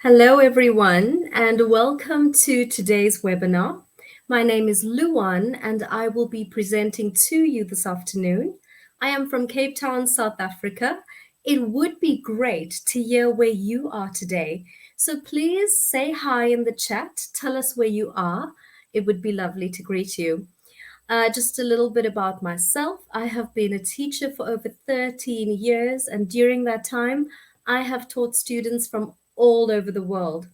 Hello, everyone, and welcome to today's webinar. My name is Luan, and I will be presenting to you this afternoon. I am from Cape Town, South Africa. It would be great to hear where you are today. So please say hi in the chat. Tell us where you are. It would be lovely to greet you. Just a little bit about myself. I have been a teacher for over 13 years, and during that time, I have taught students from all over the world.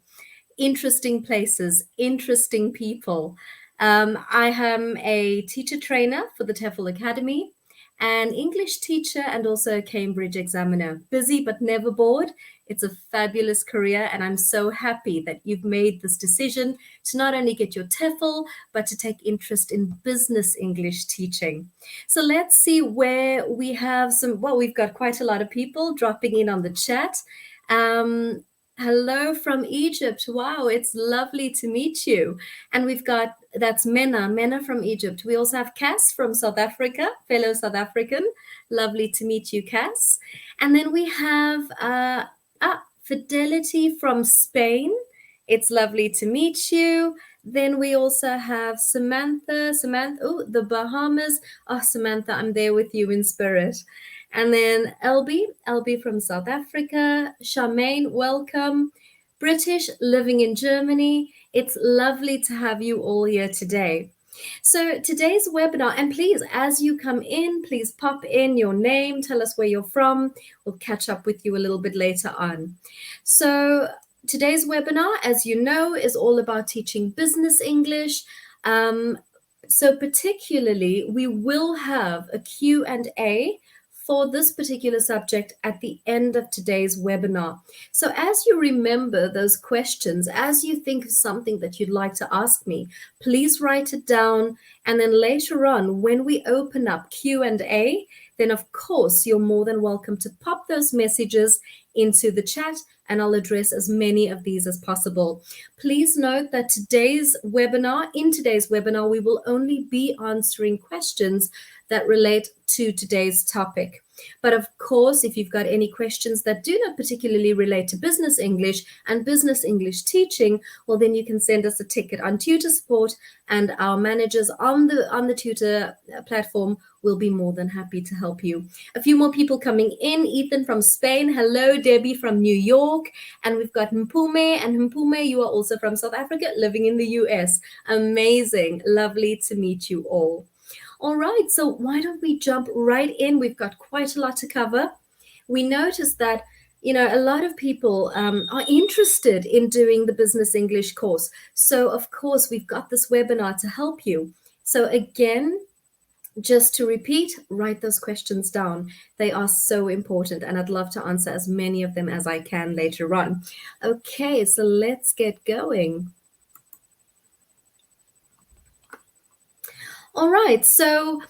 Interesting places, interesting people. I am a teacher trainer for the TEFL Academy, an English teacher, and also a Cambridge examiner. Busy but never bored. It's a fabulous career, and I'm so happy that you've made this decision to not only get your TEFL, but to take interest in business English teaching. So let's see where we have we've got quite a lot of people dropping in on the chat. Hello from Egypt. Wow, it's lovely to meet you. And that's Mena from Egypt. We also have Cass from South Africa, fellow South African. Lovely to meet you, Cass. And then we have Fidelity from Spain. It's lovely to meet you. Then we also have Samantha, the Bahamas. Oh, Samantha, I'm there with you in spirit. And then LB from South Africa. Charmaine, welcome. British, living in Germany. It's lovely to have you all here today. So today's webinar, and please, as you come in, please pop in your name, tell us where you're from. We'll catch up with you a little bit later on. So today's webinar, as you know, is all about teaching business English. So particularly, we will have a Q&A for this particular subject at the end of today's webinar. So as you remember those questions, as you think of something that you'd like to ask me, please write it down. And then later on, when we open up Q&A, then of course, you're more than welcome to pop those messages into the chat, and I'll address as many of these as possible. Please note that in today's webinar, we will only be answering questions that relate to today's topic. But of course, if you've got any questions that do not particularly relate to business English and business English teaching, well, then you can send us a ticket on Tutor Support, and our managers on the Tutor platform will be more than happy to help you. A few more people coming in. Ethan from Spain. Hello, Debbie from New York. And we've got Mpume. And Mpume, you are also from South Africa, living in the US. Amazing. Lovely to meet you all. All right, so why don't we jump right in? We've got quite a lot to cover. We noticed that, a lot of people are interested in doing the Business English course. So, of course, we've got this webinar to help you. So, again, just to repeat, write those questions down. They are so important, and I'd love to answer as many of them as I can later on. Okay, so let's get going. All right, so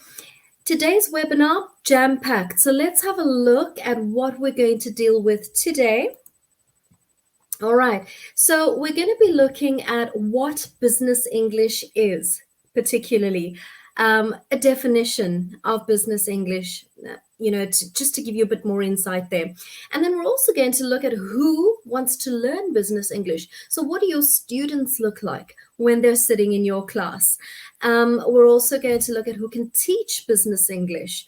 today's webinar, jam-packed. So let's have a look at what we're going to deal with today. All right, so we're going to be looking at what business English is, particularly a definition of business English, just to give you a bit more insight there. And then we're also going to look at who wants to learn business English. So what do your students look like when they're sitting in your class? We're also going to look at who can teach business English.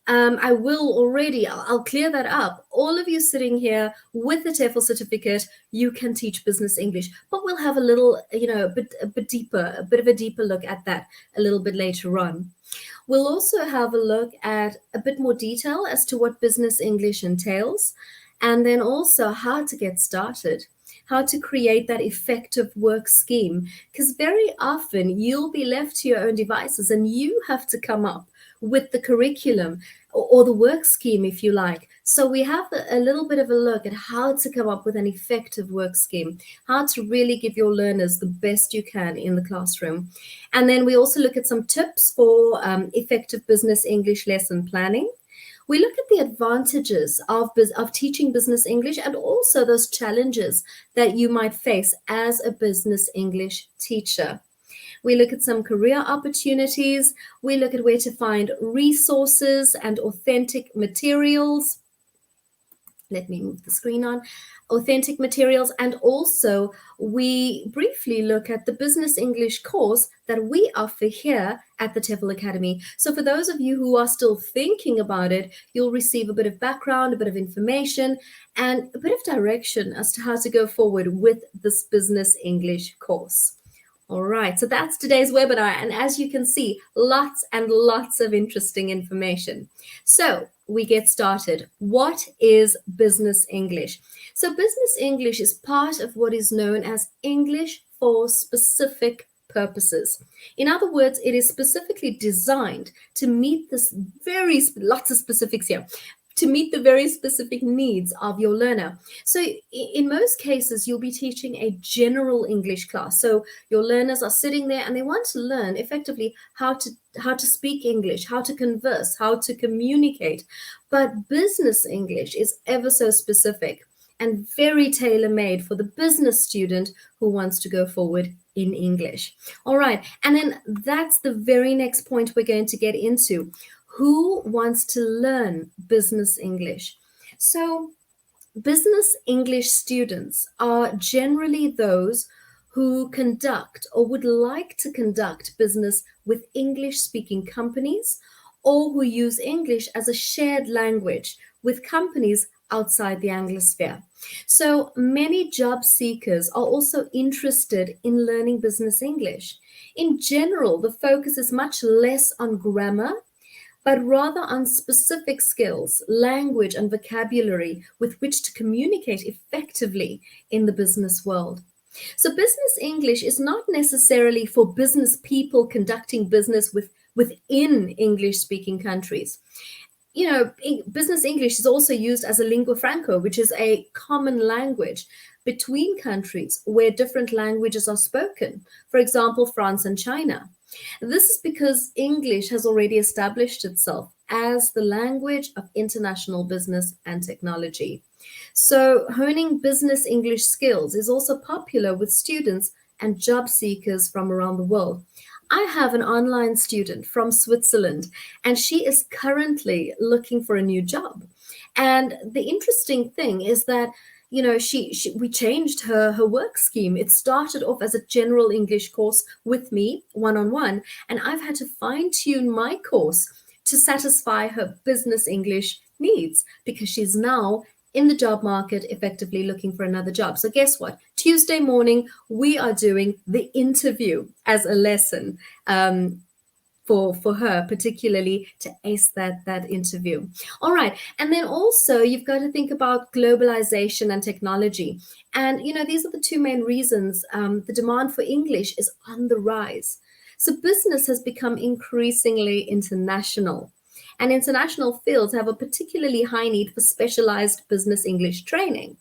I'll clear that up. All of you sitting here with the TEFL certificate, you can teach business English, but we'll have a little, a bit of a deeper look at that a little bit later on. We'll also have a look at a bit more detail as to what business English entails, and then also how to get started, how to create that effective work scheme, because very often you'll be left to your own devices and you have to come up with the curriculum or the work scheme, if you like. So we have a little bit of a look at how to come up with an effective work scheme, how to really give your learners the best you can in the classroom. And then we also look at some tips for effective business English lesson planning. We look at the advantages of teaching business English and also those challenges that you might face as a business English teacher. We look at some career opportunities. We look at where to find resources and authentic materials. Let me move the screen on. Authentic materials. And also, we briefly look at the business English course that we offer here at the TEFL Academy. So for those of you who are still thinking about it, you'll receive a bit of background, a bit of information, and a bit of direction as to how to go forward with this business English course. All right, so that's today's webinar. And as you can see, lots and lots of interesting information. So we get started. What is business English? So business English is part of what is known as English for specific purposes. In other words, it is specifically designed to meet this lots of specifics here, to meet the very specific needs of your learner. So in most cases, you'll be teaching a general English class. So your learners are sitting there and they want to learn effectively how to speak English, how to converse, how to communicate. But business English is ever so specific and very tailor-made for the business student who wants to go forward in English. All right, and then that's the very next point we're going to get into. Who wants to learn business English? So business English students are generally those who conduct or would like to conduct business with English-speaking companies, or who use English as a shared language with companies outside the Anglosphere. So many job seekers are also interested in learning business English. In general, the focus is much less on grammar, but rather on specific skills, language, and vocabulary with which to communicate effectively in the business world. So business English is not necessarily for business people conducting business within English-speaking countries. You know, business English is also used as a lingua franca, which is a common language between countries where different languages are spoken. For example, France and China. This is because English has already established itself as the language of international business and technology. So honing business English skills is also popular with students and job seekers from around the world. I have an online student from Switzerland, and she is currently looking for a new job. And the interesting thing is that we changed her work scheme. It started off as a general English course with me, one-on-one, and I've had to fine-tune my course to satisfy her business English needs, because she's now in the job market, effectively looking for another job. So guess what? Tuesday morning, we are doing the interview as a lesson for her, particularly to ace that interview. All right. And then also you've got to think about globalization and technology. And, these are the two main reasons the demand for English is on the rise. So business has become increasingly international. And international fields have a particularly high need for specialized business English training.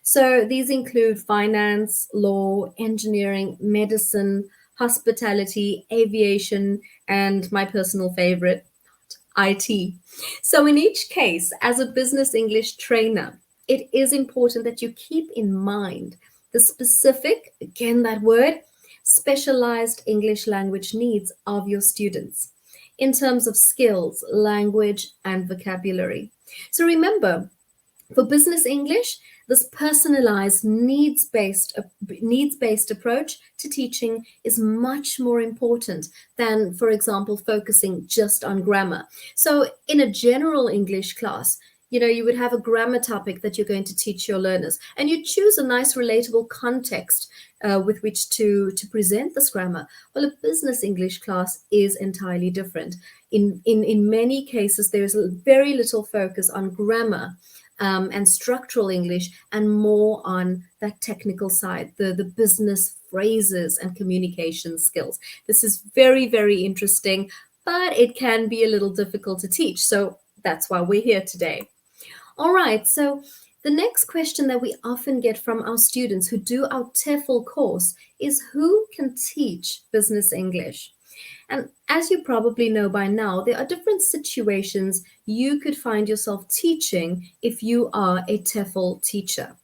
So these include finance, law, engineering, medicine, hospitality, aviation, and my personal favorite, IT. So in each case, as a business English trainer, it is important that you keep in mind the specific, again, that word, specialized English language needs of your students in terms of skills, language, and vocabulary. So remember, for business English, this personalized needs-based approach to teaching is much more important than, for example, focusing just on grammar. So in a general English class, you would have a grammar topic that you're going to teach your learners, and you choose a nice relatable context with which to present this grammar. Well, a business English class is entirely different. In many cases, there's very little focus on grammar and structural English, and more on that technical side, the business phrases and communication skills. This is very, very interesting, but it can be a little difficult to teach. So that's why we're here today. All right, so the next question that we often get from our students who do our TEFL course is, who can teach business English? And as you probably know by now, there are different situations you could find yourself teaching if you are a TEFL teacher.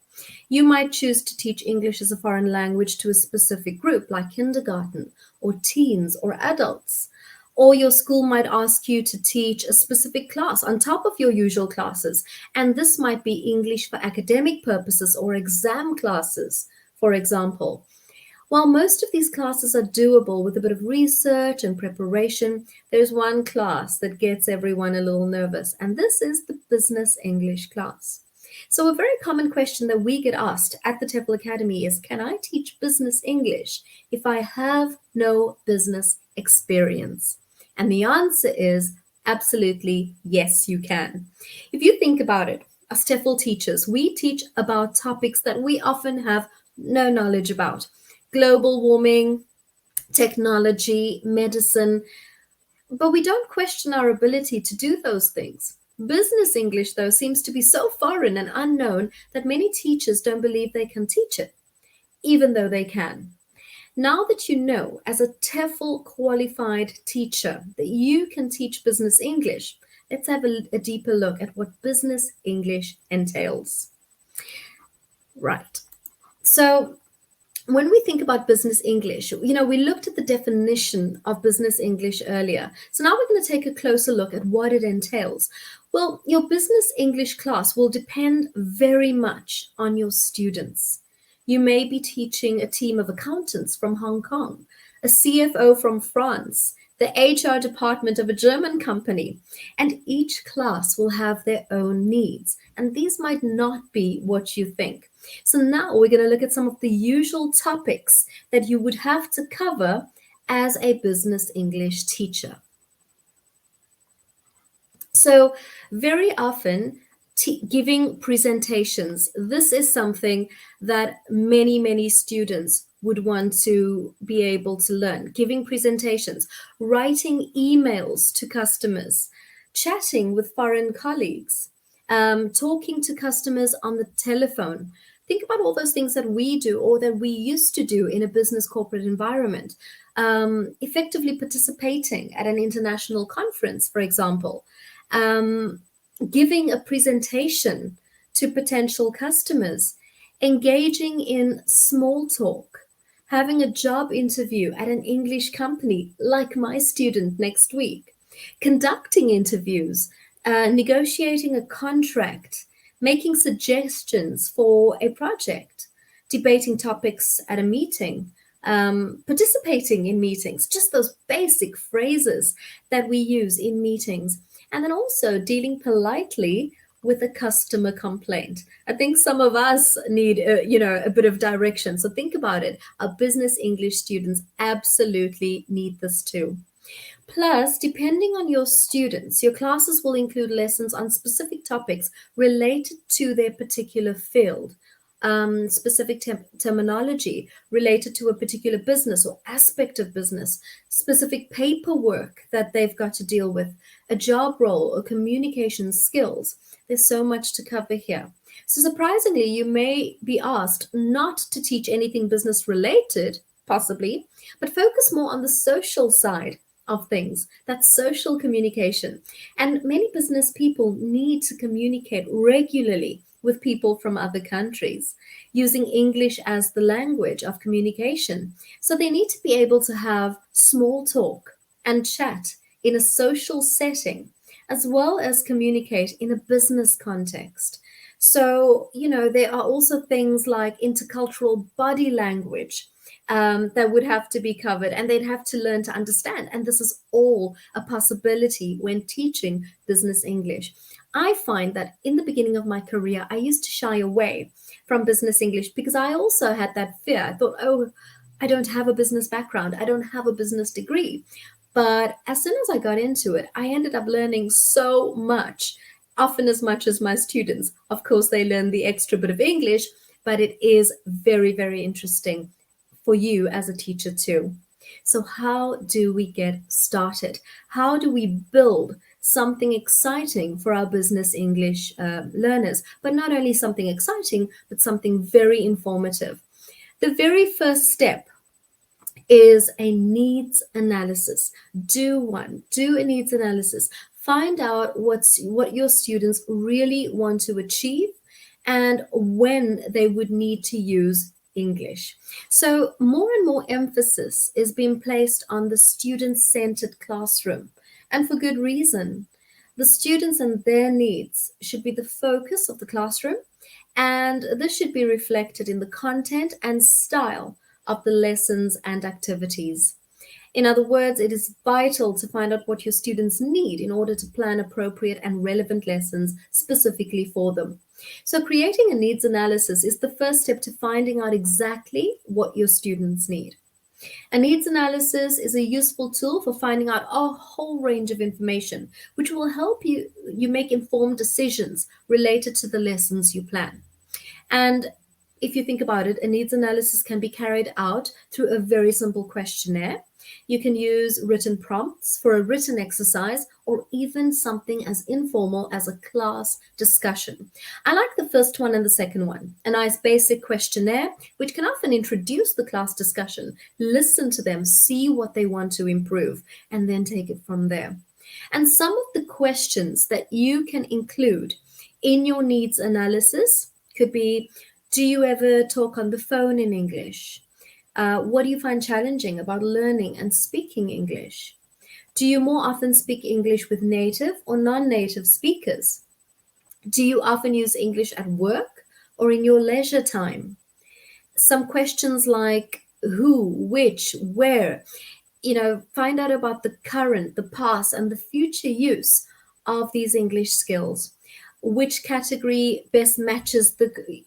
You might choose to teach English as a foreign language to a specific group like kindergarten or teens or adults. Or your school might ask you to teach a specific class on top of your usual classes. And this might be English for academic purposes or exam classes, for example. While most of these classes are doable with a bit of research and preparation, there's one class that gets everyone a little nervous, and this is the business English class. So, a very common question that we get asked at the TEFL Academy is, can I teach business English if I have no business experience? And the answer is absolutely yes, you can. If you think about it, as TEFL teachers, we teach about topics that we often have no knowledge about: global warming, technology, medicine, but we don't question our ability to do those things. Business English, though, seems to be so foreign and unknown that many teachers don't believe they can teach it, even though they can. Now that you know, as a TEFL qualified teacher, that you can teach business English, let's have a deeper look at what business English entails. Right. So, when we think about business English, we looked at the definition of business English earlier. So now we're going to take a closer look at what it entails. Well, your business English class will depend very much on your students. You may be teaching a team of accountants from Hong Kong, a CFO from France, the HR department of a German company, and each class will have their own needs. And these might not be what you think. So now we're going to look at some of the usual topics that you would have to cover as a business English teacher. So very often, giving presentations, this is something that many students would want to be able to learn. Giving presentations, writing emails to customers, chatting with foreign colleagues, talking to customers on the telephone. Think about all those things that we do or that we used to do in a business corporate environment. Effectively participating at an international conference, for example. Giving a presentation to potential customers, engaging in small talk, having a job interview at an English company like my student next week, conducting interviews, negotiating a contract, making suggestions for a project, debating topics at a meeting, participating in meetings, just those basic phrases that we use in meetings. And then also dealing politely with a customer complaint. I think some of us need, a bit of direction. So think about it. Our business English students absolutely need this too. Plus, depending on your students, your classes will include lessons on specific topics related to their particular field. Specific terminology related to a particular business or aspect of business, specific paperwork that they've got to deal with, a job role or communication skills. There's so much to cover here. So surprisingly, you may be asked not to teach anything business related, possibly, but focus more on the social side of things. That's social communication. And many business people need to communicate regularly with people from other countries, using English as the language of communication. So they need to be able to have small talk and chat in a social setting, as well as communicate in a business context. So, there are also things like intercultural body language that would have to be covered, and they'd have to learn to understand. And this is all a possibility when teaching business English. I find that in the beginning of my career, I used to shy away from business English because I also had that fear. I thought, oh, I don't have a business background. I don't have a business degree. But as soon as I got into it, I ended up learning so much, often as much as my students. Of course, they learn the extra bit of English, but it is very, very interesting for you as a teacher too. So how do we get started? How do we build something exciting for our business English learners? But not only something exciting, but something very informative. The very first step is a needs analysis. Do a needs analysis. Find out what your students really want to achieve and when they would need to use English. So more and more emphasis is being placed on the student-centered classroom, and for good reason. The students and their needs should be the focus of the classroom, and this should be reflected in the content and style of the lessons and activities. In other words, it is vital to find out what your students need in order to plan appropriate and relevant lessons specifically for them. So, creating a needs analysis is the first step to finding out exactly what your students need. A needs analysis is a useful tool for finding out a whole range of information, which will help you make informed decisions related to the lessons you plan. And if you think about it, a needs analysis can be carried out through a very simple questionnaire. You can use written prompts for a written exercise or even something as informal as a class discussion. I like the first one and the second one. A nice basic questionnaire, which can often introduce the class discussion, listen to them, see what they want to improve, and then take it from there. And some of the questions that you can include in your needs analysis could be: do you ever talk on the phone in English? What do you find challenging about learning and speaking English? Do you more often speak English with native or non native speakers? Do you often use English at work or in your leisure time? Some questions like who, which, where, find out about the current, the past, and the future use of these English skills. Which category best matches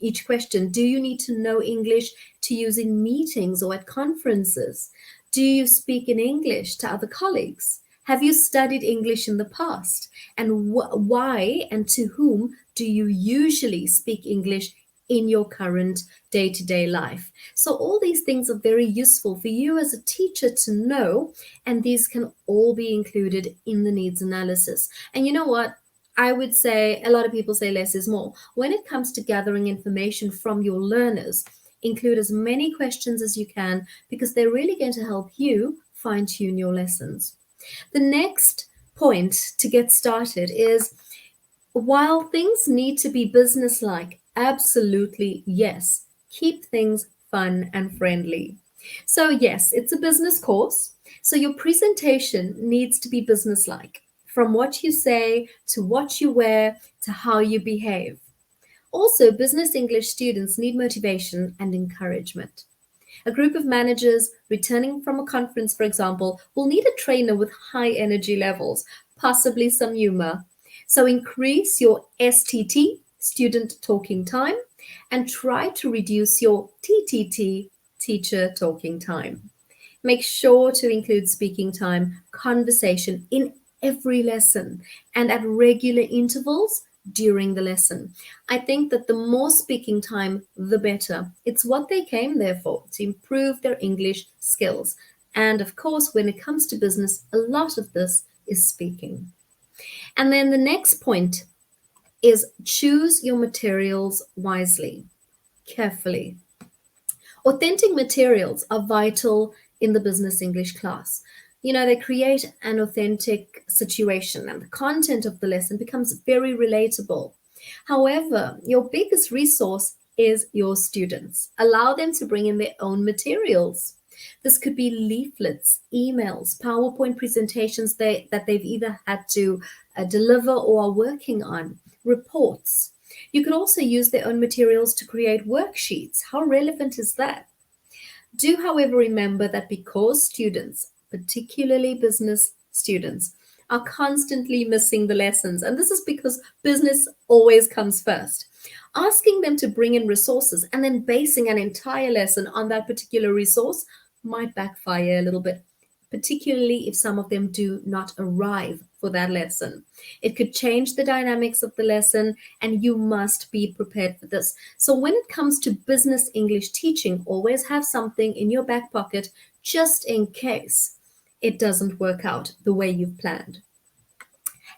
each question? Do you need to know English to use in meetings or at conferences? Do you speak in English to other colleagues? Have you studied English in the past? And why and to whom do you usually speak English in your current day-to-day life? So all these things are very useful for you as a teacher to know, and these can all be included in the needs analysis. And you know what? I would say a lot of people say less is more. When it comes to gathering information from your learners, include as many questions as you can because they're really going to help you fine tune your lessons. The next point to get started is, while things need to be businesslike, absolutely yes, keep things fun and friendly. So, yes, it's a business course. So, your presentation needs to be businesslike, from what you say to what you wear to how you behave. Also, business English students need motivation and encouragement. A group of managers returning from a conference, for example, will need a trainer with high energy levels, possibly some humor. So increase your STT, student talking time, and try to reduce your TTT, teacher talking time. Make sure to include speaking time, conversation in every lesson and at regular intervals during the lesson. I think that the more speaking time, the better. It's what they came there for, to improve their English skills. And of course, when it comes to business, a lot of this is speaking. And then the next point is choose your materials wisely, carefully. Authentic materials are vital in the business English class. They create an authentic situation and the content of the lesson becomes very relatable. However, your biggest resource is your students. Allow them to bring in their own materials. This could be leaflets, emails, PowerPoint presentations that they've either had to deliver or are working on, reports. You could also use their own materials to create worksheets. How relevant is that? Do, however, remember that because students, particularly business students, are constantly missing the lessons, and this is because business always comes first. Asking them to bring in resources and then basing an entire lesson on that particular resource might backfire a little bit, particularly if some of them do not arrive for that lesson. It could change the dynamics of the lesson, and you must be prepared for this. So when it comes to business English teaching, always have something in your back pocket just in case it doesn't work out the way you've planned.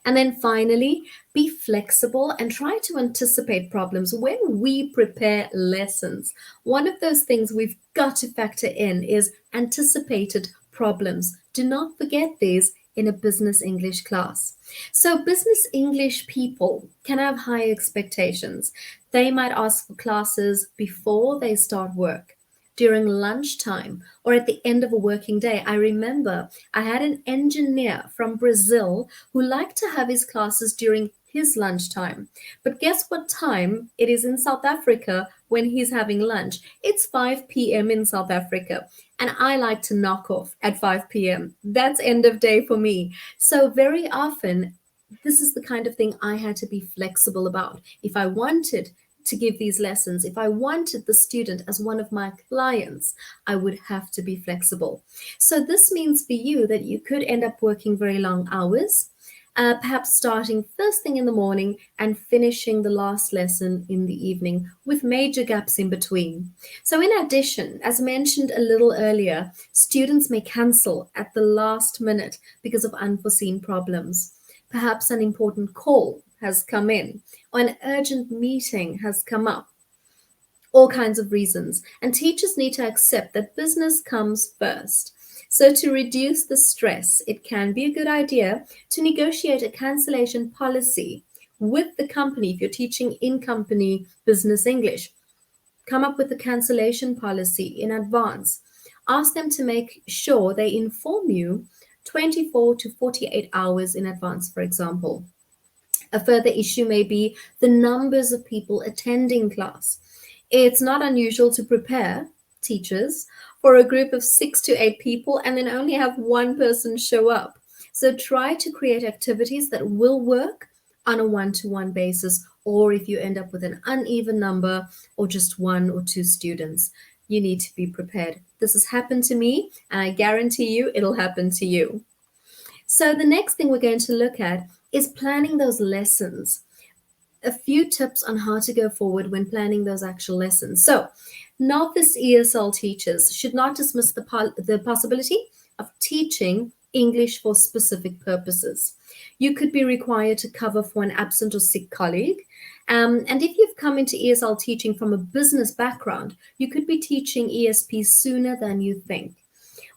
And then finally, be flexible and try to anticipate problems when we prepare lessons. One of those things we've got to factor in is anticipated problems. Do not forget these in a business English class. So business English people can have high expectations. They might ask for classes before they start work. during lunchtime or at the end of a working day. I remember I had an engineer from Brazil who liked to have his classes during his lunchtime. But guess what time it is in South Africa when he's having lunch? It's 5 p.m. in South Africa. And I like to knock off at 5 p.m. That's end of day for me. So very often, this is the kind of thing I had to be flexible about. If I wanted to give these lessons, if I wanted the student as one of my clients, I would have to be flexible. So this means for you that you could end up working very long hours, perhaps starting first thing in the morning and finishing the last lesson in the evening with major gaps in between. So, in addition, as mentioned a little earlier, students may cancel at the last minute because of unforeseen problems. Perhaps an important call has come in, or an urgent meeting has come up, all kinds of reasons. And teachers need to accept that business comes first. So, to reduce the stress, it can be a good idea to negotiate a cancellation policy with the company. If you're teaching in company business English, come up with a cancellation policy in advance. Ask them to make sure they inform you 24 to 48 hours in advance, for example. A further issue may be the numbers of people attending class. It's not unusual to prepare teachers for a group of 6 to 8 people and then only have one person show up. So try to create activities that will work on a one-to-one basis, or if you end up with an uneven number or just one or two students, you need to be prepared. This has happened to me, and I guarantee you it'll happen to you. So the next thing we're going to look at is planning those lessons. A few tips on how to go forward when planning those actual lessons. So, novice ESL teachers should not dismiss the possibility of teaching English for specific purposes. You could be required to cover for an absent or sick colleague. And if you've come into ESL teaching from a business background, you could be teaching ESP sooner than you think.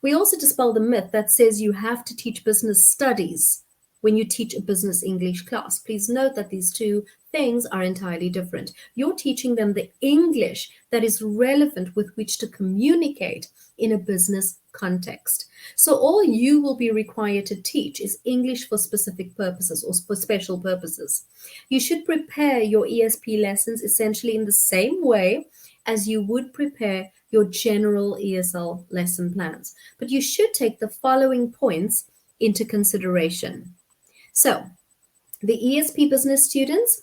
We also dispel the myth that says you have to teach business studies when you teach a business English class. Please note that these two things are entirely different. You're teaching them the English that is relevant with which to communicate in a business context. So all you will be required to teach is English for specific purposes or for special purposes. You should prepare your ESP lessons essentially in the same way as you would prepare your general ESL lesson plans. But you should take the following points into consideration. So, the ESP business students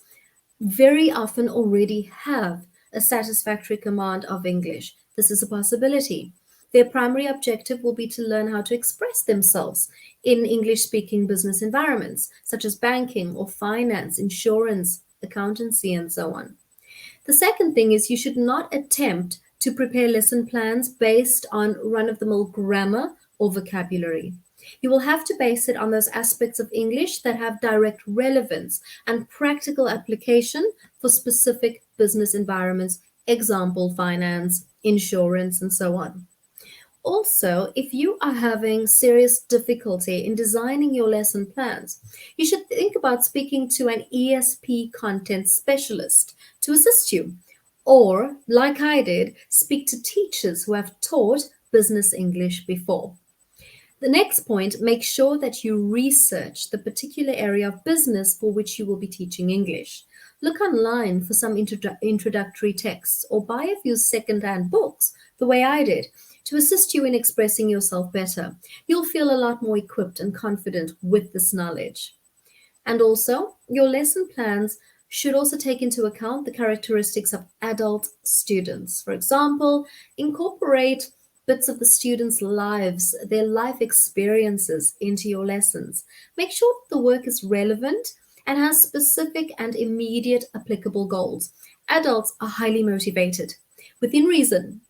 very often already have a satisfactory command of English. This is a possibility. Their primary objective will be to learn how to express themselves in English-speaking business environments, such as banking or finance, insurance, accountancy, and so on. The second thing is you should not attempt to prepare lesson plans based on run-of-the-mill grammar or vocabulary. You will have to base it on those aspects of English that have direct relevance and practical application for specific business environments, example, finance, insurance, and so on. Also, if you are having serious difficulty in designing your lesson plans, you should think about speaking to an ESP content specialist to assist you. Or, like I did, speak to teachers who have taught business English before. The next point, make sure that you research the particular area of business for which you will be teaching English. Look online for some introductory texts or buy a few second-hand books, the way I did, to assist you in expressing yourself better. You'll feel a lot more equipped and confident with this knowledge. And also, your lesson plans should also take into account the characteristics of adult students. For example, incorporate bits of the students' lives, their life experiences into your lessons. Make sure that the work is relevant and has specific and immediate applicable goals. Adults are highly motivated. Within reason,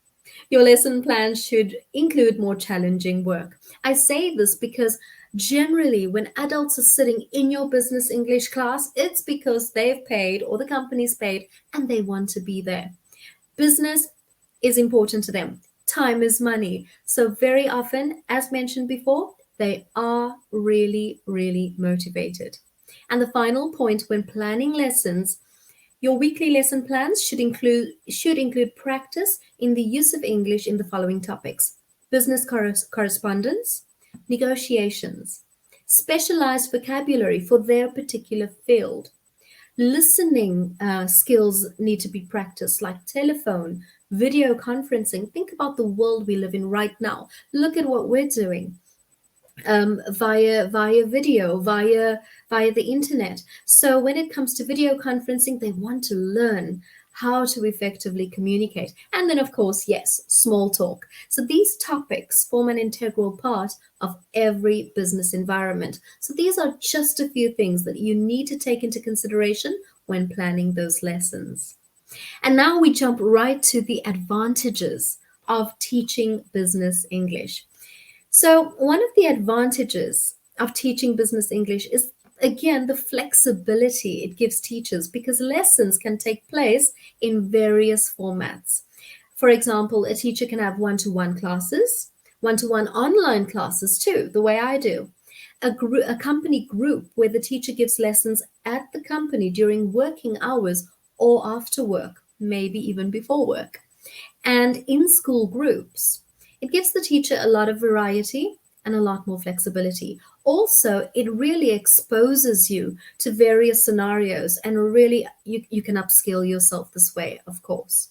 your lesson plan should include more challenging work. I say this because generally, when adults are sitting in your business English class, it's because they've paid or the company's paid and they want to be there. Business is important to them. Time is money. So very often, as mentioned before, they are really, really motivated. And the final point when planning lessons Your weekly lesson plans should include practice in the use of English in the following topics: business correspondence, negotiations, specialized vocabulary for their particular field. Listening skills need to be practiced, like telephone, video conferencing. Think about the world we live in right now. Look at what we're doing via video, via the internet. So when it comes to video conferencing, they want to learn how to effectively communicate. And then, of course, yes, small talk. So these topics form an integral part of every business environment. So these are just a few things that you need to take into consideration when planning those lessons. And now we jump right to the advantages of teaching business English. So, one of the advantages of teaching business English is, again, the flexibility it gives teachers, because lessons can take place in various formats. For example, a teacher can have one-to-one classes, one-to-one online classes too, the way I do. A company group where the teacher gives lessons at the company during working hours or after work, maybe even before work. And in school groups, it gives the teacher a lot of variety and a lot more flexibility. Also, it really exposes you to various scenarios, and really you can upskill yourself this way, of course.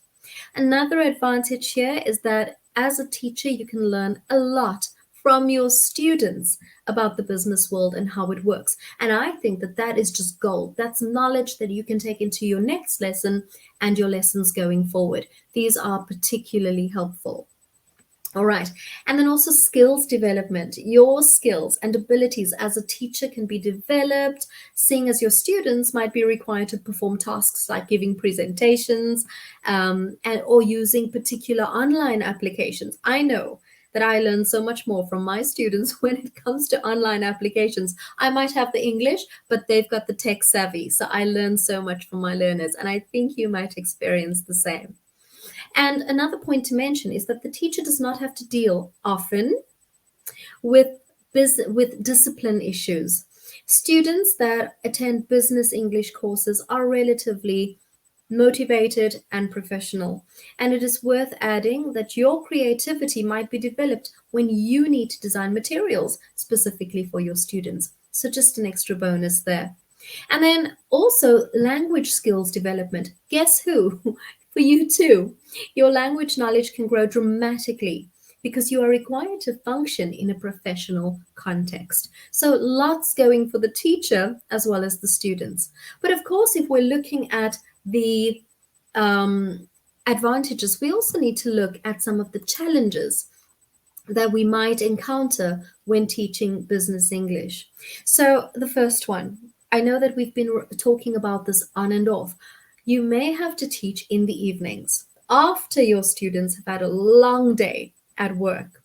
Another advantage here is that as a teacher, you can learn a lot from your students about the business world and how it works. And I think that that is just gold. That's knowledge that you can take into your next lesson and your lessons going forward. These are particularly helpful. All right. And then also skills development. Your skills and abilities as a teacher can be developed, seeing as your students might be required to perform tasks like giving presentations or using particular online applications. I know that I learn so much more from my students when it comes to online applications. I might have the English, but they've got the tech savvy. So I learn so much from my learners, and I think you might experience the same. And another point to mention is that the teacher does not have to deal often with with discipline issues. Students that attend business English courses are relatively motivated and professional. And it is worth adding that your creativity might be developed when you need to design materials specifically for your students. So just an extra bonus there. And then also language skills development. Guess who? For you too. Your language knowledge can grow dramatically because you are required to function in a professional context. So lots going for the teacher as well as the students. But of course, if we're looking at the advantages, we also need to look at some of the challenges that we might encounter when teaching business English. So the first one, I know that we've been talking about this on and off. You may have to teach in the evenings after your students have had a long day at work.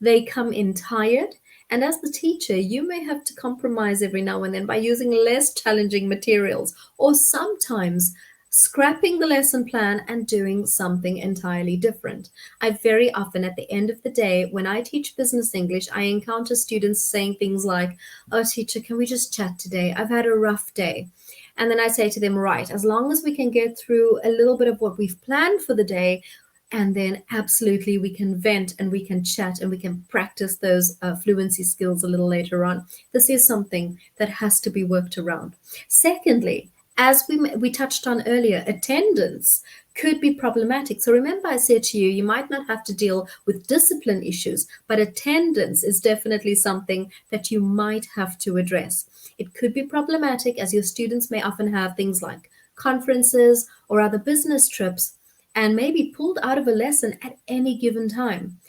They come in tired, and as the teacher, you may have to compromise every now and then by using less challenging materials, or sometimes scrapping the lesson plan and doing something entirely different. I very often, at the end of the day, when I teach business English, I encounter students saying things like, "Oh, teacher, can we just chat today? I've had a rough day." And then I say to them, right, as long as we can get through a little bit of what we've planned for the day, and then absolutely we can vent and we can chat and we can practice those fluency skills a little later on. This is something that has to be worked around. Secondly, as we touched on earlier, attendance could be problematic. So remember, I said to you, you might not have to deal with discipline issues, but attendance is definitely something that you might have to address. It could be problematic as your students may often have things like conferences or other business trips and may be pulled out of a lesson at any given time.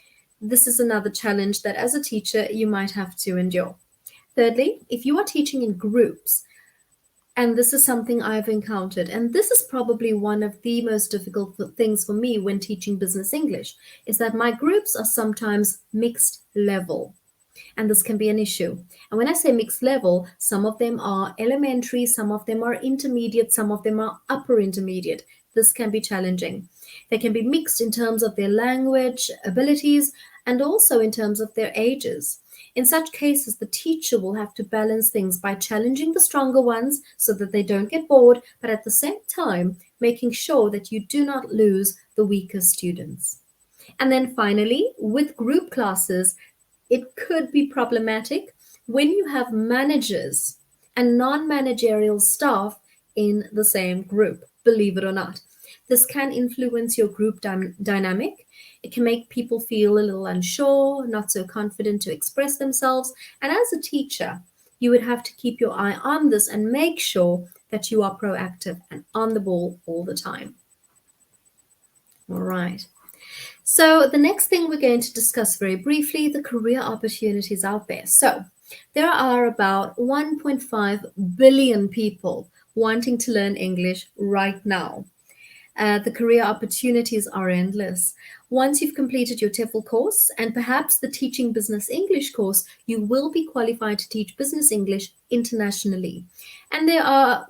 This is another challenge that as a teacher you might have to endure. Thirdly, if you are teaching in groups, and this is something I've encountered, and this is probably one of the most difficult things for me when teaching business English, is that my groups are sometimes mixed level. And this can be an issue. And when I say mixed level, some of them are elementary, some of them are intermediate, some of them are upper intermediate. This can be challenging. They can be mixed in terms of their language abilities and also in terms of their ages. In such cases, the teacher will have to balance things by challenging the stronger ones so that they don't get bored, but at the same time, making sure that you do not lose the weaker students. And then finally, with group classes, it could be problematic when you have managers and non managerial staff in the same group, believe it or not. This can influence your group dynamic. It can make people feel a little unsure, not so confident to express themselves. And as a teacher, you would have to keep your eye on this and make sure that you are proactive and on the ball all the time. All right. So the next thing we're going to discuss very briefly, the career opportunities out there. So there are about 1.5 billion people wanting to learn English right now. The career opportunities are endless. Once you've completed your TEFL course and perhaps the Teaching Business English course, you will be qualified to teach business English internationally. And there are,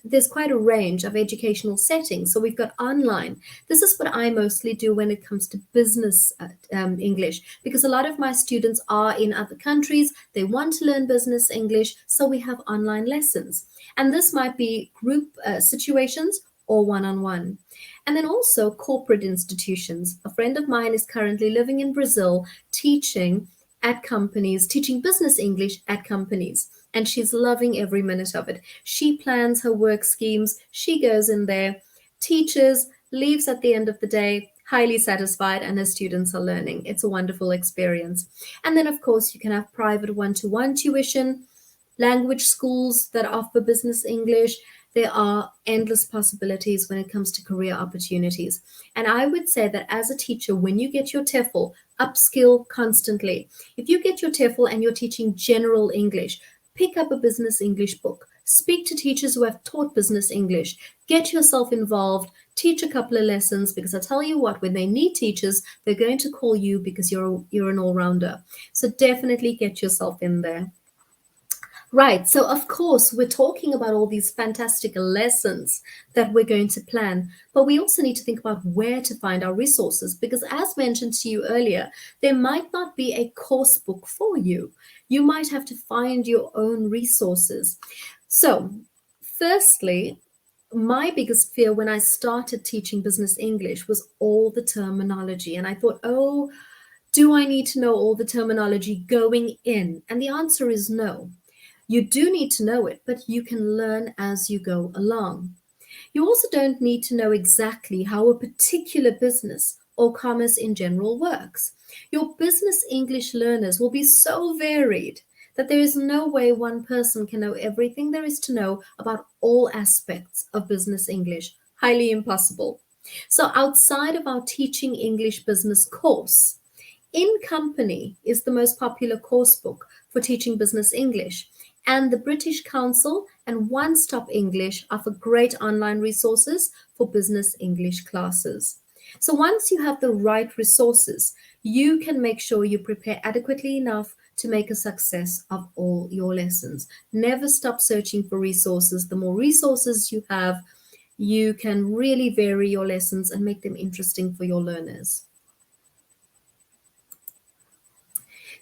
there's quite a range of educational settings. So we've got online. This is what I mostly do when it comes to business English, because a lot of my students are in other countries. They want to learn business English, so we have online lessons. And this might be group situations or one-on-one. And then also corporate institutions. A friend of mine is currently living in Brazil, teaching at companies, teaching business English at companies. And she's loving every minute of it. She plans her work schemes. She goes in there, teaches, leaves at the end of the day, highly satisfied, and her students are learning. It's a wonderful experience. And then, of course, you can have private one-to-one tuition, language schools that offer business English. There are endless possibilities when it comes to career opportunities. And I would say that as a teacher, when you get your TEFL, upskill constantly. If you get your TEFL and you're teaching general English, pick up a business English book. Speak to teachers who have taught business English. Get yourself involved. Teach a couple of lessons, because I tell you what, when they need teachers, they're going to call you because you're an all-rounder. So definitely get yourself in there. Right. So, of course, we're talking about all these fantastic lessons that we're going to plan, but we also need to think about where to find our resources, because, as mentioned to you earlier, there might not be a course book for you. You might have to find your own resources. So, firstly, my biggest fear when I started teaching business English was all the terminology. And I thought, oh, do I need to know all the terminology going in? And the answer is no. You do need to know it, but you can learn as you go along. You also don't need to know exactly how a particular business or commerce in general works. Your business English learners will be so varied that there is no way one person can know everything there is to know about all aspects of business English. Highly impossible. So outside of our Teaching English Business course, In Company is the most popular course book for teaching business English. And the British Council and One Stop English offer great online resources for business English classes. So once you have the right resources, you can make sure you prepare adequately enough to make a success of all your lessons. Never stop searching for resources. The more resources you have, you can really vary your lessons and make them interesting for your learners.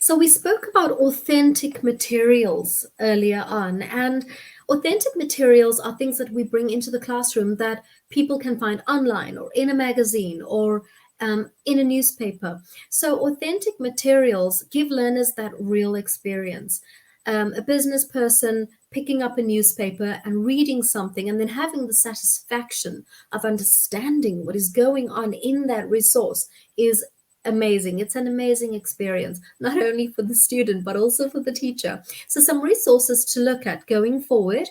So we spoke about authentic materials earlier on, and authentic materials are things that we bring into the classroom that people can find online or in a magazine or in a newspaper. So authentic materials give learners that real experience. A business person picking up a newspaper and reading something and then having the satisfaction of understanding what is going on in that resource is amazing. It's an amazing experience, not only for the student, but also for the teacher. So some resources to look at going forward.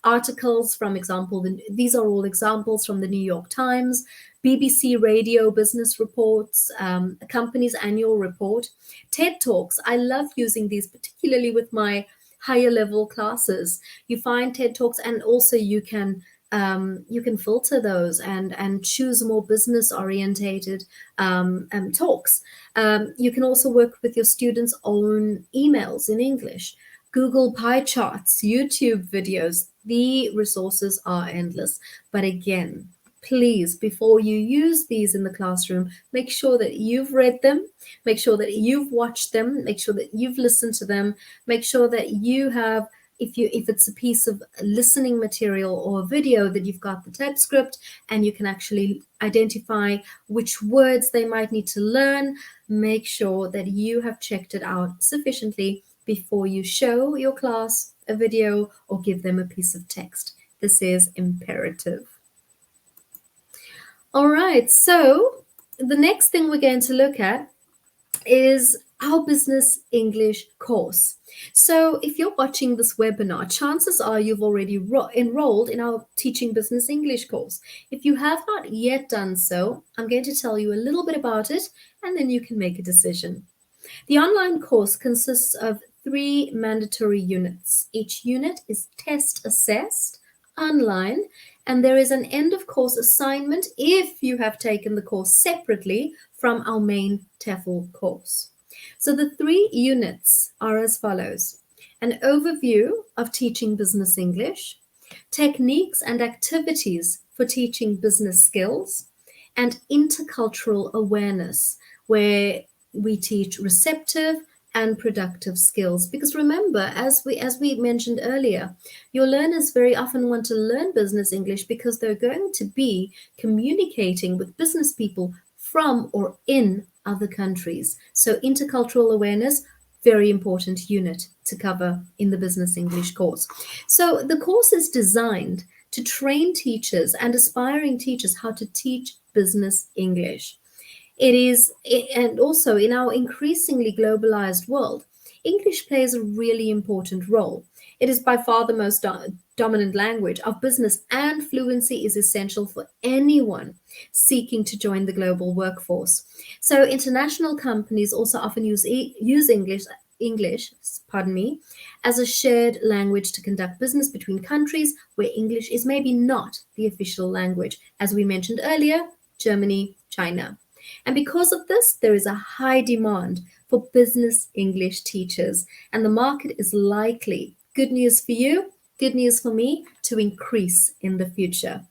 Articles from example, these are all examples from the New York Times, BBC Radio Business Reports, a company's annual report, TED Talks. I love using these, particularly with my higher level classes. You find TED Talks, and also you can filter those and choose more business orientated talks. You can also work with your students' own emails in English, Google pie charts, YouTube videos. The resources are endless. But again, please, before you use these in the classroom, make sure that you've read them, make sure that you've watched them, make sure that you've listened to them, make sure that you have, if it's a piece of listening material or a video, that you've got the type script and you can actually identify which words they might need to learn. Make sure that you have checked it out sufficiently before you show your class a video or give them a piece of text. This is imperative. All right, so the next thing we're going to look at is our business English course. So if you're watching this webinar, chances are you've already enrolled in our Teaching Business English course. If you have not yet done so, I'm going to tell you a little bit about it, and then you can make a decision. The online course consists of 3 mandatory units. Each unit is test assessed online, and there is an end of course assignment if you have taken the course separately from our main TEFL course. So the 3 units are as follows: an overview of teaching business English, techniques and activities for teaching business skills, and intercultural awareness, where we teach receptive and productive skills. Because remember, as we mentioned earlier, your learners very often want to learn business English because they're going to be communicating with business people from or in other countries. So intercultural awareness, very important unit to cover in the business English course. So the course is designed to train teachers and aspiring teachers how to teach business English. And also in our increasingly globalized world, English plays a really important role. It is by far the most dominant language of business, and fluency is essential for anyone seeking to join the global workforce. So international companies also often use English, as a shared language to conduct business between countries where English is maybe not the official language. As we mentioned earlier, Germany, China. And because of this, there is a high demand for business English teachers, and the market is likely, good news for you, good news for me, to increase in the future.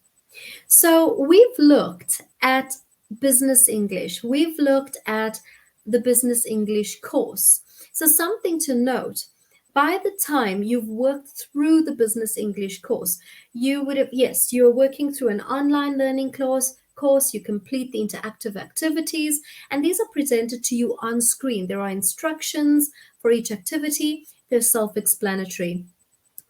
So we've looked at business English. We've looked at the business English course. So something to note: by the time you've worked through the business English course, you would have, yes, you're working through an online learning course, you complete the interactive activities, and these are presented to you on screen. There are instructions for each activity. They're self-explanatory.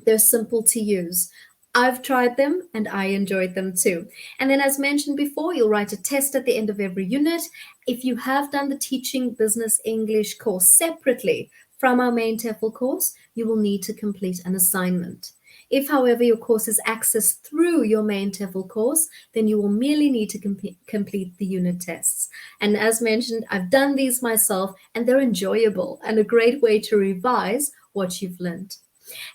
They're simple to use. I've tried them and I enjoyed them too. And then, as mentioned before, you'll write a test at the end of every unit. If you have done the Teaching Business English course separately from our main TEFL course, you will need to complete an assignment. If, however, your course is accessed through your main TEFL course, then you will merely need to complete the unit tests. And as mentioned, I've done these myself, and they're enjoyable and a great way to revise what you've learned.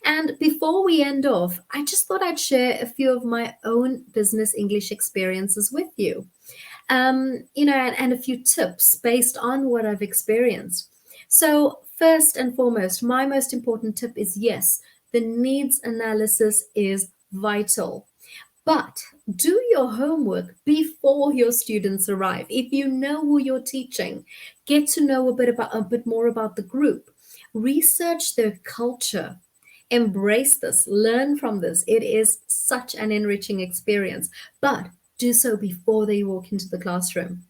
And before we end off, I just thought I'd share a few of my own business English experiences with you, and a few tips based on what I've experienced. So first and foremost, my most important tip is, yes, the needs analysis is vital. But do your homework before your students arrive. If you know who you're teaching, get to know a bit more about the group. Research their culture. Embrace this, learn from this. It is such an enriching experience, but do so before they walk into the classroom.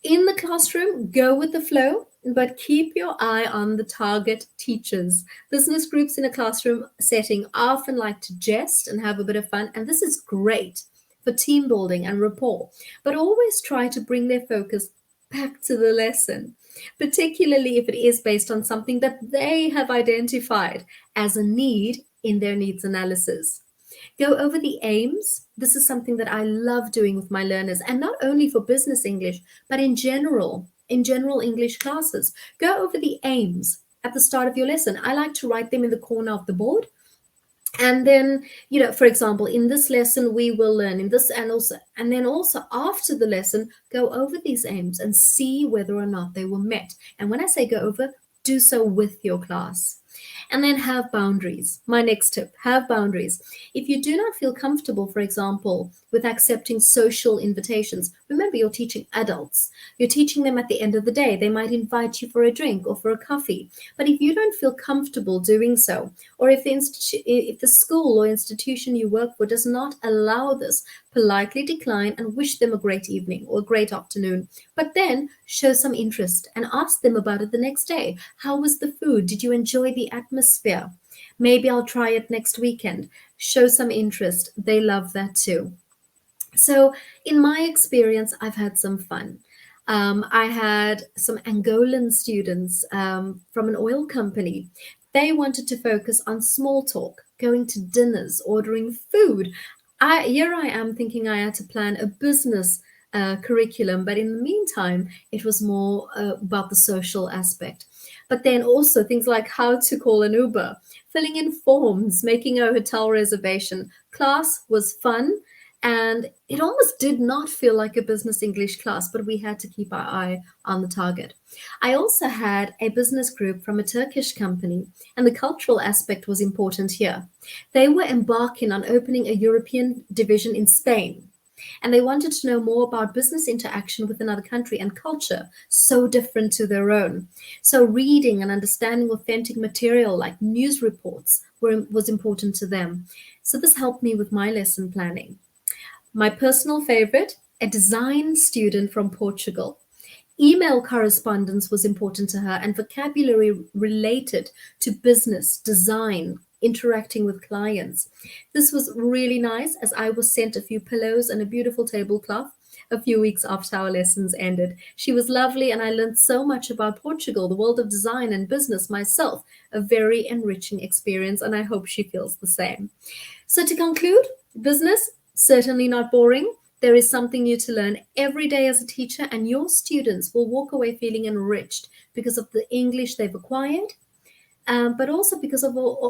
In the classroom, go with the flow, but keep your eye on the target teachers. Business groups in a classroom setting often like to jest and have a bit of fun, and this is great for team building and rapport, but always try to bring their focus back to the lesson, particularly if it is based on something that they have identified as a need in their needs analysis. Go over the aims. This is something that I love doing with my learners, and not only for business English, but in general English classes. Go over the aims at the start of your lesson. I like to write them in the corner of the board. And then, for example, in this lesson, we will learn in this, and then also after the lesson, go over these aims and see whether or not they were met. And when I say go over, do so with your class. And then have boundaries. My next tip, have boundaries. If you do not feel comfortable, for example, with accepting social invitations, remember you're teaching adults. You're teaching them at the end of the day. They might invite you for a drink or for a coffee. But if you don't feel comfortable doing so, or if the school or institution you work for does not allow this, politely decline and wish them a great evening or a great afternoon. But then show some interest and ask them about it the next day. How was the food? Did you enjoy the atmosphere? Maybe I'll try it next weekend. Show some interest. They love that too. So, in my experience, I've had some fun. I had some Angolan students from an oil company. They wanted to focus on small talk, going to dinners, ordering food. Here I am thinking I had to plan a business curriculum, but in the meantime, it was more about the social aspect. But then also things like how to call an Uber, filling in forms, making a hotel reservation. Class was fun, and it almost did not feel like a business English class, but we had to keep our eye on the target. I also had a business group from a Turkish company, and the cultural aspect was important here. They were embarking on opening a European division in Spain, and they wanted to know more about business interaction with another country and culture so different to their own. So, reading and understanding authentic material like news reports was important to them. So, this helped me with my lesson planning. My personal favorite, a design student from Portugal. Email correspondence was important to her and vocabulary related to business, design, interacting with clients. This was really nice as I was sent a few pillows and a beautiful tablecloth a few weeks after our lessons ended. She was lovely and I learned so much about Portugal, the world of design and business myself. A very enriching experience, and I hope she feels the same. So, to conclude, business, certainly not boring. There is something new to learn every day as a teacher, and your students will walk away feeling enriched because of the English they've acquired, but also because of all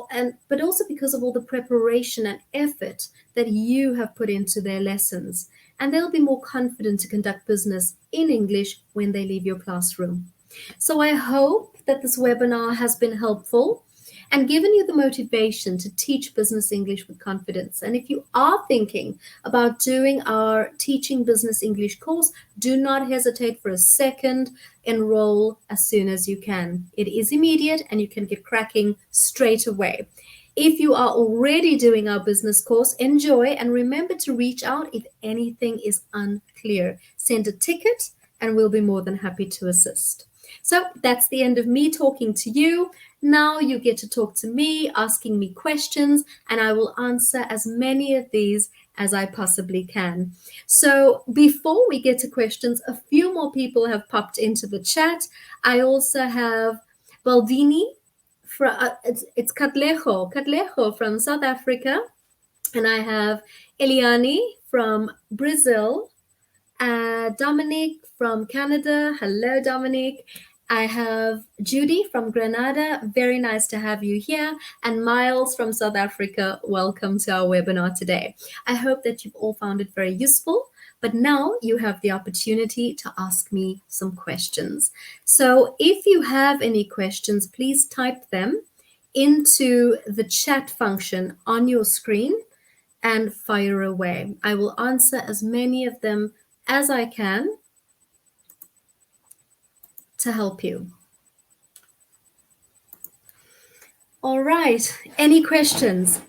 the preparation and effort that you have put into their lessons. And they'll be more confident to conduct business in English when they leave your classroom. So I hope that this webinar has been helpful and given you the motivation to teach business English with confidence. And if you are thinking about doing our Teaching Business English course, do not hesitate for a second. Enroll as soon as you can. It is immediate and you can get cracking straight away. If you are already doing our business course, enjoy and remember to reach out if anything is unclear. Send a ticket and we'll be more than happy to assist. So that's the end of me talking to you. Now you get to talk to me, asking me questions, and I will answer as many of these as I possibly can. So before we get to questions, a few more people have popped into the chat. I also have Baldini, it's Katlejo from South Africa, and I have Eliani from Brazil, Dominic from Canada. Hello, Dominic. I have Judy from Grenada. Very nice to have you here. And Miles from South Africa. Welcome to our webinar today. I hope that you've all found it very useful. But now you have the opportunity to ask me some questions. So if you have any questions, please type them into the chat function on your screen and fire away. I will answer as many of them as I can to help you. All right, any questions?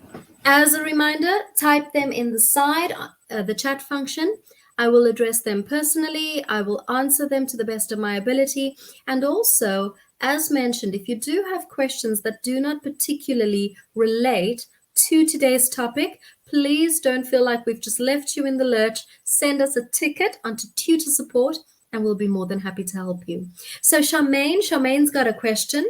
As a reminder, type them in the side, the chat function. I will address them personally. I will answer them to the best of my ability. And also, as mentioned, if you do have questions that do not particularly relate to today's topic, please don't feel like we've just left you in the lurch. Send us a ticket onto tutor support and we'll be more than happy to help you. So Charmaine's got a question.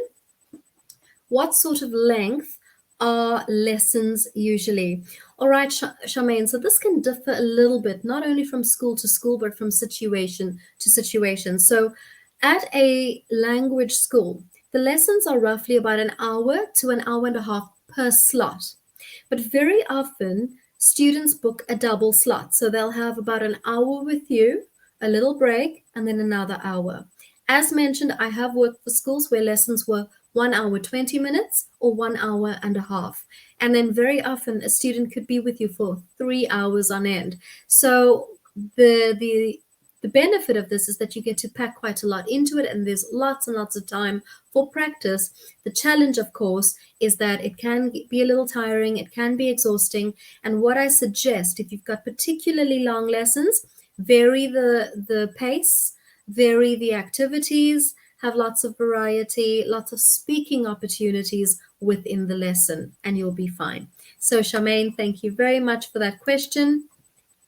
What sort of length are lessons usually? All right, Charmaine, so this can differ a little bit, not only from school to school, but from situation to situation. So at a language school, the lessons are roughly about an hour to an hour and a half per slot. But very often, students book a double slot. So they'll have about an hour with you, a little break, and then another hour. As mentioned, I have worked for schools where lessons were 1 hour 20 minutes or 1 hour and a half. And then very often a student could be with you for 3 hours on end. So the benefit of this is that you get to pack quite a lot into it, and there's lots and lots of time for practice. The challenge, of course, is that it can be a little tiring, it can be exhausting. And what I suggest, if you've got particularly long lessons, vary the pace, vary the activities, have lots of variety, lots of speaking opportunities within the lesson, and you'll be fine. So, Charmaine, thank you very much for that question.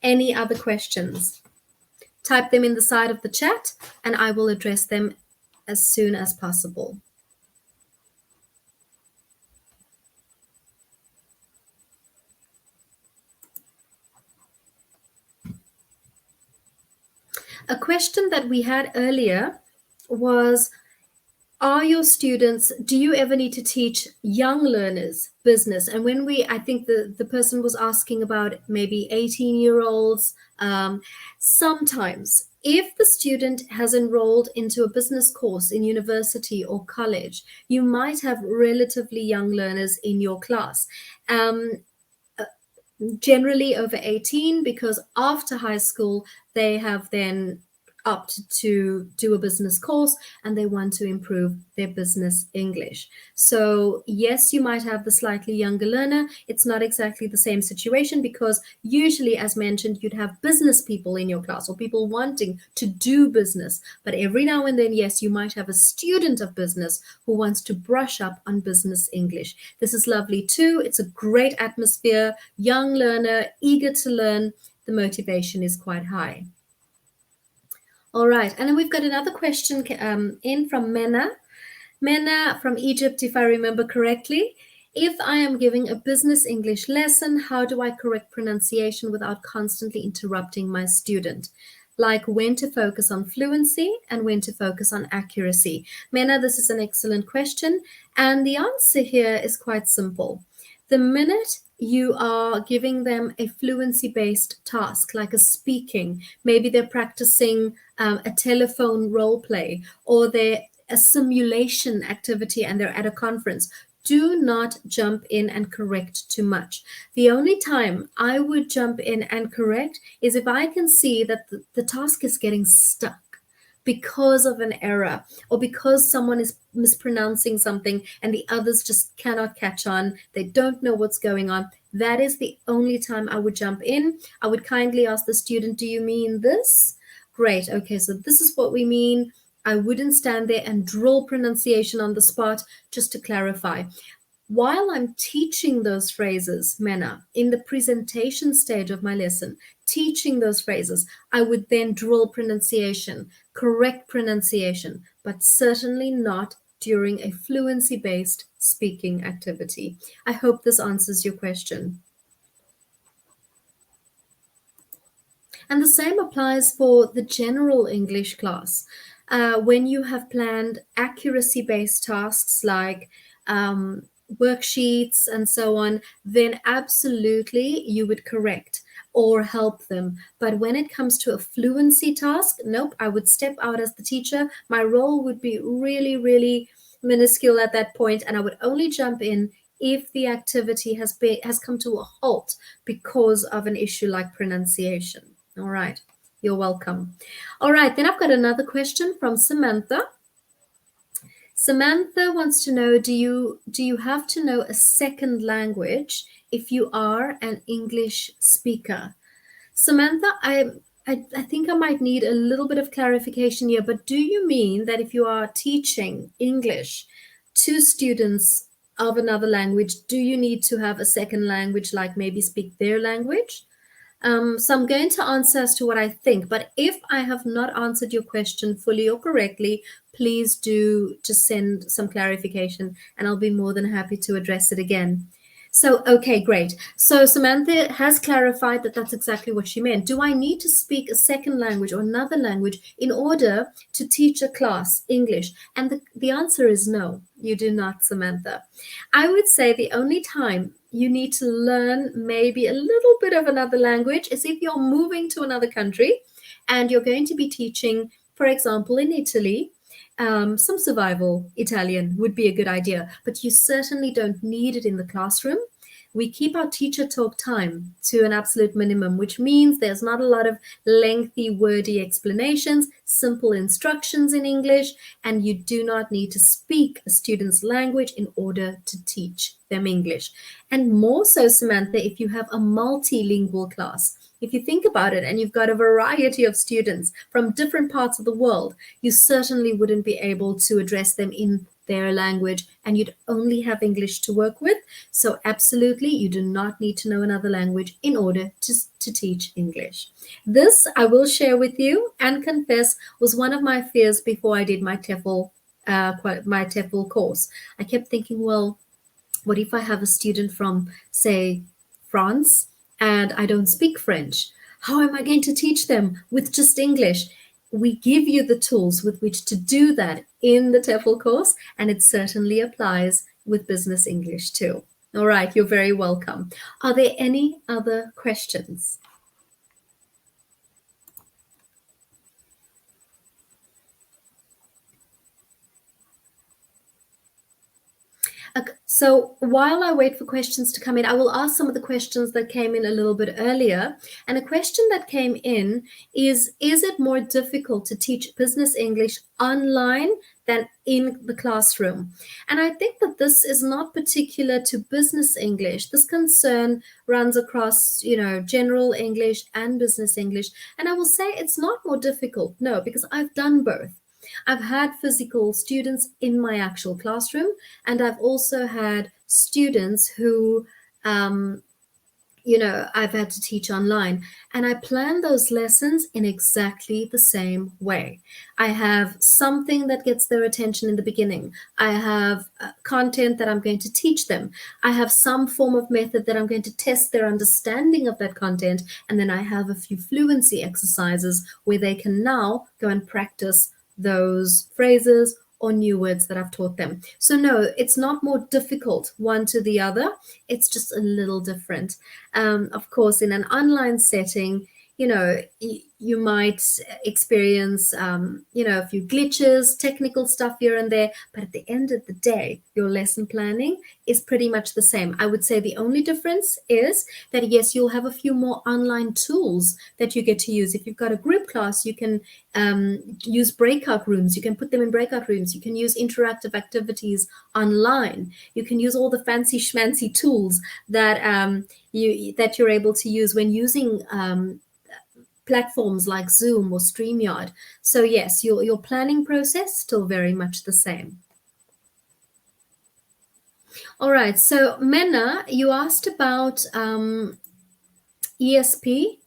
Any other questions? Type them in the side of the chat, and I will address them as soon as possible. A question that we had earlier was, are your students, do you ever need to teach young learners business? And when I think the person was asking about maybe 18-year-olds. Sometimes, if the student has enrolled into a business course in university or college, you might have relatively young learners in your class. Generally over 18, because after high school, they have then opted to do a business course and they want to improve their business English. So yes, you might have the slightly younger learner. It's not exactly the same situation, because usually, as mentioned, you'd have business people in your class or people wanting to do business. But every now and then, yes, you might have a student of business who wants to brush up on business English. This is lovely too. It's a great atmosphere, young learner, eager to learn. The motivation is quite high. All right, and then we've got another question in from Mena. Mena from Egypt, if I remember correctly. If I am giving a business English lesson, how do I correct pronunciation without constantly interrupting my student? Like when to focus on fluency and when to focus on accuracy. Mena, this is an excellent question. And the answer here is quite simple. The minute you are giving them a fluency-based task, like a speaking, maybe they're practicing a telephone role play, or they're a simulation activity and they're at a conference, do not jump in and correct too much. The only time I would jump in and correct is if I can see that the task is getting stuck because of an error, or because someone is mispronouncing something and the others just cannot catch on. They don't know what's going on. That is the only time I would jump in. I would kindly ask the student, do you mean this? Great. Okay, so this is what we mean. I wouldn't stand there and drill pronunciation on the spot, just to clarify. While I'm teaching those phrases, Mena, in the presentation stage of my lesson, teaching those phrases, I would then drill pronunciation, correct pronunciation, but certainly not during a fluency-based speaking activity. I hope this answers your question. And the same applies for the general English class. When you have planned accuracy-based tasks like worksheets and so on, then absolutely you would correct or help them. But when it comes to a fluency task, nope, I would step out as the teacher. My role would be really, really minuscule at that point, and I would only jump in if the activity has come to a halt because of an issue like pronunciation. All right, you're welcome. All right, then I've got another question from Samantha. Samantha wants to know, do you have to know a second language if you are an English speaker? Samantha, I think I might need a little bit of clarification here, but do you mean that if you are teaching English to students of another language, do you need to have a second language, like maybe speak their language? So I'm going to answer as to what I think, but if I have not answered your question fully or correctly, please do just send some clarification and I'll be more than happy to address it again. So, okay, great. So Samantha has clarified that that's exactly what she meant. Do I need to speak a second language or another language in order to teach a class English? And the answer is no, you do not, Samantha. I would say the only time you need to learn maybe a little bit of another language is if you're moving to another country and you're going to be teaching, for example, in Italy. some survival Italian would be a good idea, but you certainly don't need it in the classroom. We keep our teacher talk time to an absolute minimum, which means there's not a lot of lengthy, wordy explanations, simple instructions in English, and you do not need to speak a student's language in order to teach them English. And more so, Samantha, if you have a multilingual class. If you think about it and you've got a variety of students from different parts of the world, you certainly wouldn't be able to address them in their language and you'd only have English to work with. So absolutely, you do not need to know another language in order to teach English. This, I will share with you and confess, was one of my fears before I did my TEFL course. I kept thinking, well, what if I have a student from, say, France and I don't speak French? How am I going to teach them with just English? We give you the tools with which to do that in the TEFL course, and it certainly applies with business English too. All right, you're very welcome. Are there any other questions? So while I wait for questions to come in, I will ask some of the questions that came in a little bit earlier. And a question that came in is it more difficult to teach business English online than in the classroom? And I think that this is not particular to business English. This concern runs across, general English and business English. And I will say it's not more difficult. No, because I've done both. I've had physical students in my actual classroom, and I've also had students who, I've had to teach online. And I plan those lessons in exactly the same way. I have something that gets their attention in the beginning. I have content that I'm going to teach them. I have some form of method that I'm going to test their understanding of that content. And then I have a few fluency exercises where they can now go and practice those phrases or new words that I've taught them. So no, it's not more difficult one to the other. It's just a little different. Of course, in an online setting, you might experience, a few glitches, technical stuff here and there. But at the end of the day, your lesson planning is pretty much the same. I would say the only difference is that, yes, you'll have a few more online tools that you get to use. If you've got a group class, you can use breakout rooms. You can put them in breakout rooms. You can use interactive activities online. You can use all the fancy schmancy tools that you're able to use when using platforms like Zoom or StreamYard. So yes, your planning process still very much the same. All right, so Menna, you asked about ESP,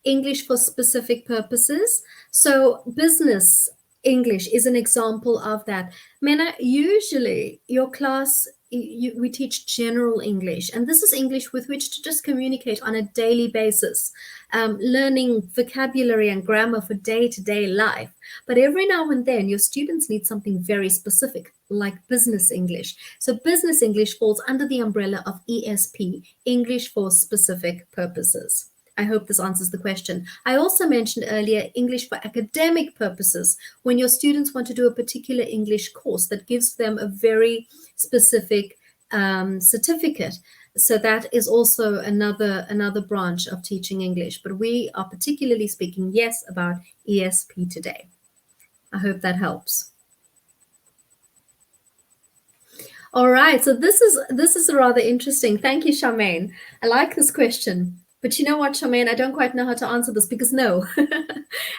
English for specific purposes. So business English is an example of that. Menna, usually your class, we teach general English, and this is English with which to just communicate on a daily basis, learning vocabulary and grammar for day-to-day life. But every now and then, your students need something very specific, like business English. So business English falls under the umbrella of ESP, English for specific purposes. I hope this answers the question. I also mentioned earlier English for academic purposes, when your students want to do a particular English course that gives them a very specific certificate. So that is also another branch of teaching English. But we are particularly speaking, yes, about ESP today. I hope that helps. All right, so this is rather interesting. Thank you, Charmaine. I like this question. But you know what, Charmaine, I don't quite know how to answer this because no.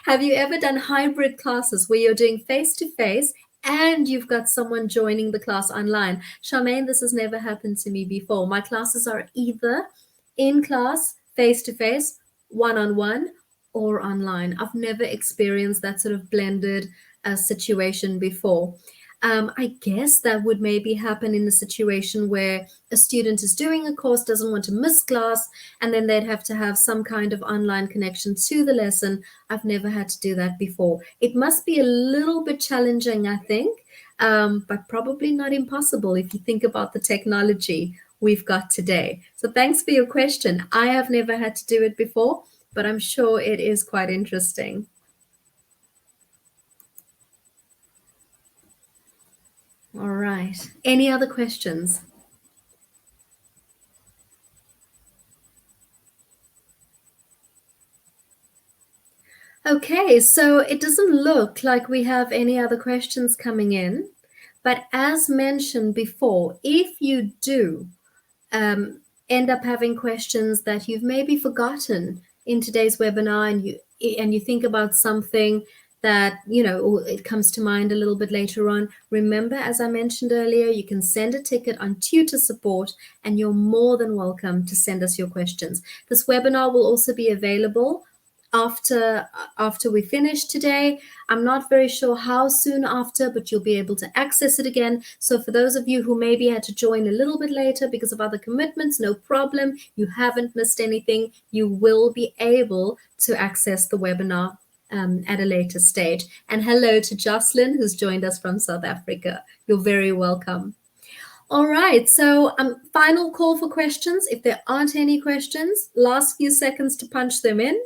Have you ever done hybrid classes where you're doing face-to-face and you've got someone joining the class online? Charmaine, this has never happened to me before. My classes are either in class, face-to-face, one-on-one, or online. I've never experienced that sort of blended situation before. I guess that would maybe happen in a situation where a student is doing a course, doesn't want to miss class, and then they'd have to have some kind of online connection to the lesson. I've never had to do that before. It must be a little bit challenging, I think, but probably not impossible if you think about the technology we've got today. So thanks for your question. I have never had to do it before, but I'm sure it is quite interesting. All right. Any other questions? Okay, so it doesn't look like we have any other questions coming in. But as mentioned before, if you do end up having questions that you've maybe forgotten in today's webinar, and you think about something that it comes to mind a little bit later on, remember, as I mentioned earlier, you can send a ticket on tutor support, and you're more than welcome to send us your questions. This webinar will also be available after we finish today. I'm not very sure how soon after, but you'll be able to access it again. So for those of you who maybe had to join a little bit later because of other commitments, no problem. You haven't missed anything. You will be able to access the webinar at a later stage. And hello to Jocelyn, who's joined us from South Africa. You're very welcome. All right, so final call for questions. If there aren't any questions, last few seconds to punch them in.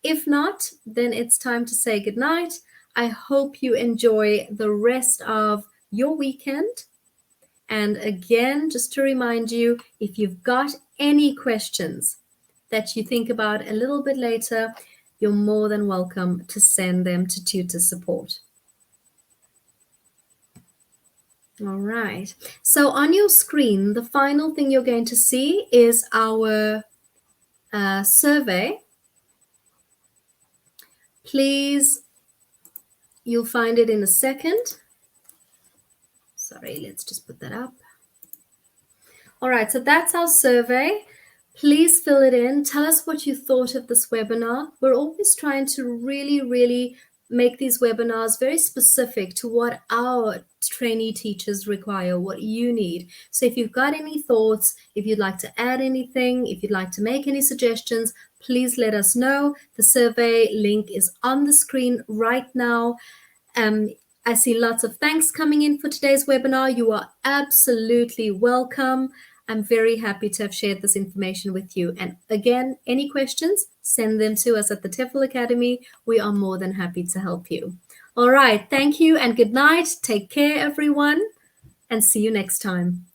If not, then it's time to say goodnight. I hope you enjoy the rest of your weekend. And again, just to remind you, if you've got any questions that you think about a little bit later, you're more than welcome to send them to tutor support. All right. So on your screen, the final thing you're going to see is our survey. Please, you'll find it in a second. Sorry, let's just put that up. All right, so that's our survey. Please fill it in. Tell us what you thought of this webinar. We're always trying to really make these webinars very specific to what our trainee teachers require, what you need. So if you've got any thoughts, if you'd like to add anything, if you'd like to make any suggestions, please let us know. The survey link is on the screen right now. I see lots of thanks coming in for today's webinar. You are absolutely welcome. I'm very happy to have shared this information with you. And again, any questions, send them to us at the TEFL Academy. We are more than happy to help you. All right, thank you and good night. Take care, everyone, and see you next time.